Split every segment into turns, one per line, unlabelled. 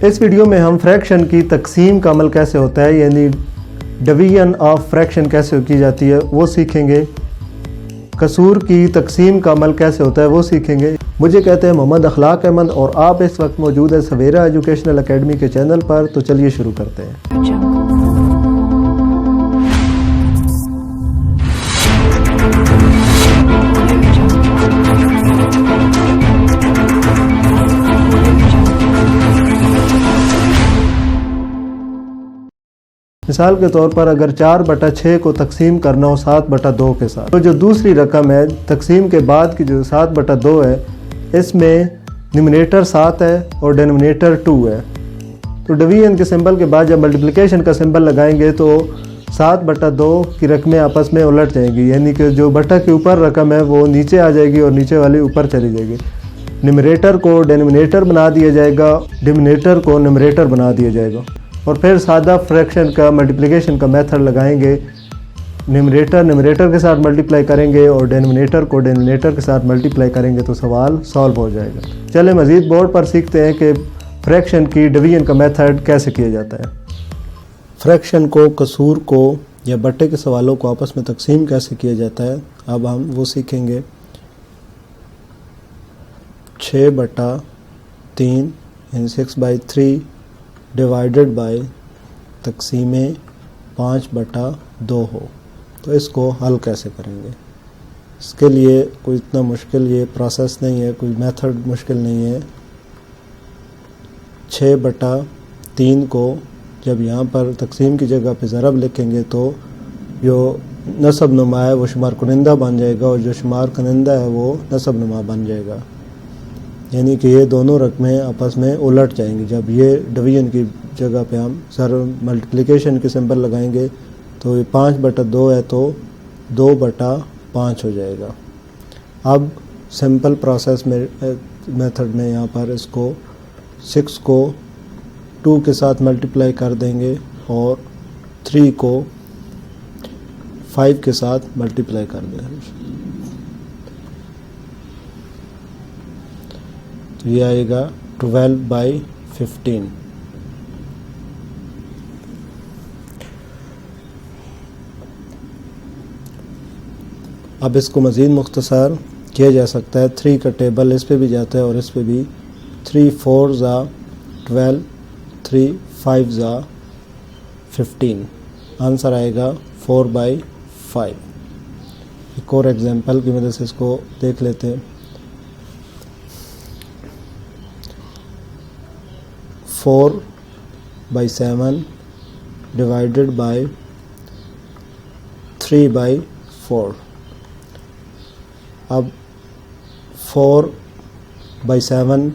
इस वीडियो में हम फ्रैक्शन की तकसीम का अमल कैसे होता है, यानी डिवीजन ऑफ फ्रैक्शन कैसे की जाती है वो सीखेंगे। कसूर की तकसीम का अमल कैसे होता है वो सीखेंगे। मुझे कहते हैं मोहम्मद अखलाक अहमद और आप इस वक्त मौजूद है सवेरा एजुकेशनल एकेडमी के चैनल पर। तो चलिए शुरू करते हैं। मिसाल के तौर पर अगर 4/6 को तकसीम करना हो 7/2 के साथ, तो जो दूसरी रकम है तकसीम के बाद की जो 7/2 है, इसमें न्यूमरेटर 7 है और डिनोमिनेटर 2 है। तो डिवीजन के सिंबल के बाद जब मल्टीप्लिकेशन का सिंबल लगाएंगे तो 7/2 की रकमें आपस में उलट जाएंगी, यानी कि जो बटा के ऊपर रकम है वो नीचे आ जाएगी और नीचे वाली ऊपर चली जाएगी। न्यूमरेटर को डिनोमिनेटर बना दिया जाएगा, डिनोमिनेटर को न्यूमरेटर बना दिया जाएगा। और फिर सादा फ्रैक्शन का मल्टीप्लिकेशन का मेथड लगाएंगे। न्यूमरेटर के साथ मल्टीप्लाई करेंगे और डिनोमिनेटर को डिनोमिनेटर के साथ मल्टीप्लाई करेंगे तो सवाल सॉल्व हो जाएगा। चले मज़ीद बोर्ड पर सीखते हैं कि फ्रैक्शन की डिवीजन का मेथड कैसे किया जाता है। फ्रैक्शन को, कसूर को या बट्टे के सवालों को आपस में तकसीम कैसे किया जाता है, अब हम वो सीखेंगे। 6/3 यानी 6/3 डिवाइडेड बाय तकसीमे 5/2 हो, तो इसको हल कैसे करेंगे। इसके लिए कोई इतना मुश्किल ये प्रोसेस नहीं है, कोई मेथड मुश्किल नहीं है। 6/3 को जब यहाँ पर तकसीम की जगह पे ज़रब लिखेंगे तो जो नसब नुमा है वो शुमार कुनिंदा बन जाएगा और जो शुमार कुनिंदा है वो नसब नुमा बन जाएगा, यानी कि ये दोनों रकमें आपस में उलट जाएंगी। जब ये डिवीजन की जगह पे हम मल्टीप्लिकेशन के सिंबल लगाएंगे तो ये 5/2 है तो 2/5 हो जाएगा। अब सिंपल प्रोसेस में मेथड में यहाँ पर इसको 6 को 2 के साथ मल्टीप्लाई कर देंगे और 3 को 5 के साथ मल्टीप्लाई कर देंगे, तो ये आएगा 12/15। अब इसको मज़ीद मुख्तसर किया जा सकता है। 3 का टेबल इस पे भी जाता है और इस पे भी। 3 4 ज़ा 12, 3 5 ज़ा 15, आंसर आएगा 4/5। एक और एग्जांपल की मदद से इसको देख लेते हैं। 4/7 डिवाइडेड बाय 3/4। अब 4/7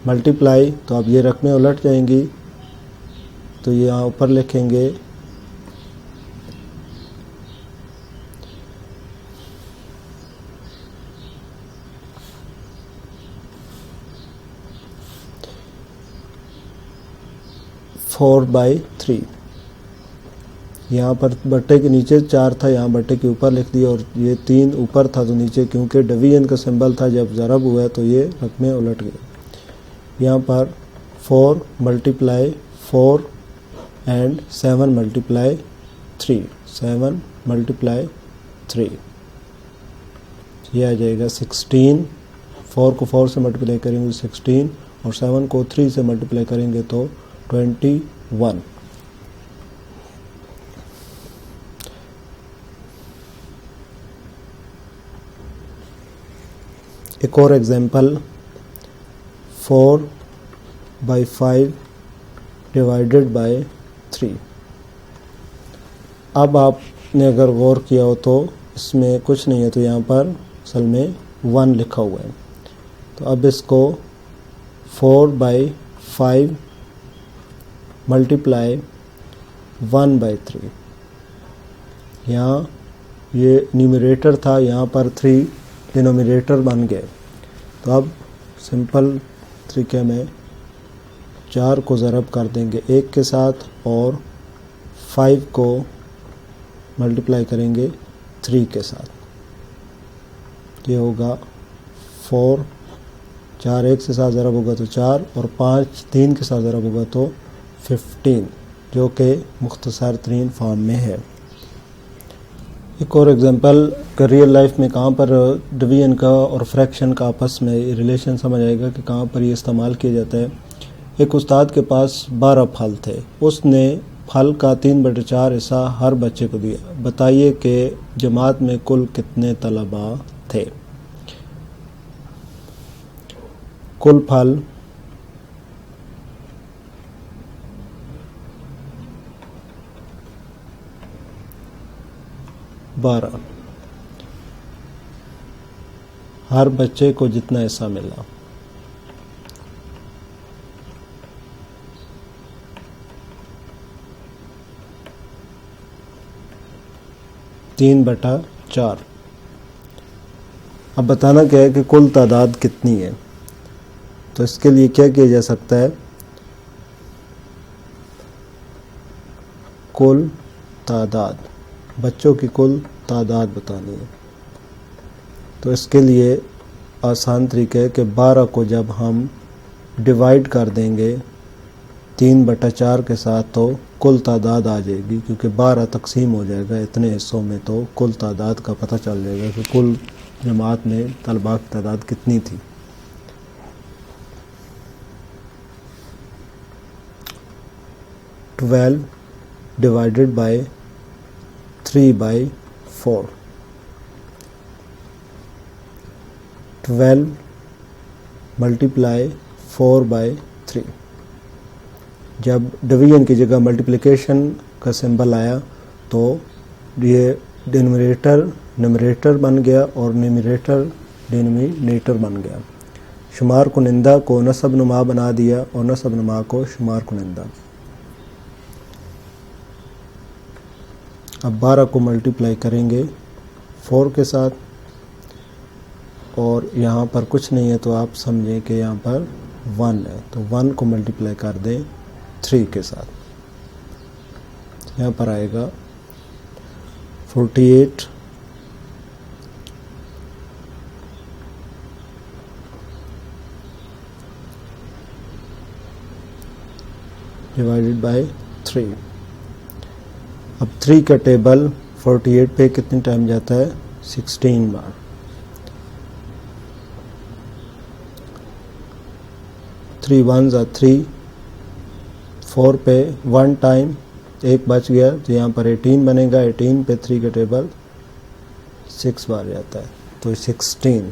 मल्टीप्लाई, तो अब ये रकमें उलट जाएंगी, तो ये यहाँ ऊपर लिखेंगे 4/3। यहाँ पर बट्टे के नीचे 4 था, यहाँ बट्टे के ऊपर लिख दिया और ये 3 ऊपर था तो नीचे, क्योंकि डिवीजन का सिंबल था जब ज़रब हुआ है तो ये रकमें उलट गई। यहाँ पर 4 × 4 एंड 7 × 3, 7 × 3, ये आ जाएगा 16। 4 को 4 से मल्टीप्लाई करेंगे 16 और 7 को 3 से मल्टीप्लाई करेंगे तो 21। एक और एग्जांपल 4/5 डिवाइडेड बाय 3। अब आपने अगर गौर किया हो तो इसमें कुछ नहीं है, तो यहाँ पर असल में 1 लिखा हुआ है। तो अब इसको 4/5 मल्टीप्लाई 1/3, यहाँ ये न्यूमरेटर था, यहाँ पर 3 डिनोमिनेटर बन गए। तो अब सिंपल तरीके में 4 को ज़रब कर देंगे 1 के साथ और 5 को मल्टीप्लाई करेंगे 3 के साथ, ये होगा 4 4 1 से 7 ज़रब होगा तो 4 और 5 3 के साथ ज़रब होगा तो 15, जो कि मुख्तसर तरीन फॉर्म में है। एक और एग्जांपल रियल लाइफ में कहाँ पर डिवीजन का और फ्रैक्शन का आपस में रिलेशन समझ आएगा कि कहाँ पर ये इस्तेमाल किया जाता है। एक उस्ताद के पास 12 फल थे, उसने फल का 3/4 हिस्सा हर बच्चे को दिया। बताइए कि जमात में कुल कितने तलबा थे। कुल फल बारह, हर बच्चे को जितना हिस्सा मिला। तीन बटा चार। अब बताना क्या है कि कुल तादाद कितनी है। तो इसके लिए क्या किया जा सकता है, कुल तादाद, बच्चों की कुल तादाद बतानी है। तो इसके लिए आसान तरीका है कि 12 को जब हम डिवाइड कर देंगे 3/4 के साथ तो कुल तादाद आ जाएगी, क्योंकि 12 तकसीम हो जाएगा इतने हिस्सों में, तो कुल तादाद का पता चल जाएगा कि कुल जमात में तलबा की तादाद कितनी थी। Twelve divided by 3/4, 12 multiply 4/3। जब डिवीजन की जगह मल्टीप्लिकेशन का सिंबल आया तो ये डिनोमिनेटर न्यूमरेटर बन गया और न्यूमरेटर डिनोमिनेटर बन गया। शुमार कुनिंदा को नसब नुमा बना दिया और नसब नुमा को शुमार कुनिंदा। अब 12 को मल्टीप्लाई करेंगे 4 के साथ, और यहाँ पर कुछ नहीं है तो आप समझें कि यहाँ पर 1 है, तो 1 को मल्टीप्लाई कर दें 3 के साथ। यहाँ पर आएगा 48 डिवाइडेड बाय 3। अब 3 का टेबल 48 पे कितने टाइम जाता है, 16 बार। 3 1s are 3, 4 पे 1 टाइम, 1 बच गया तो यहाँ पर 18 बनेगा। 18 पे 3 का टेबल 6 बार जाता है, तो 16।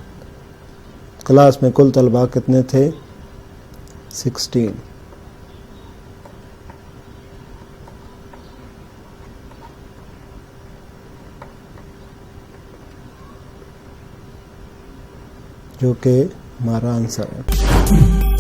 क्लास में कुल तलबा कितने थे, 16। जो कि हमारा आंसर है।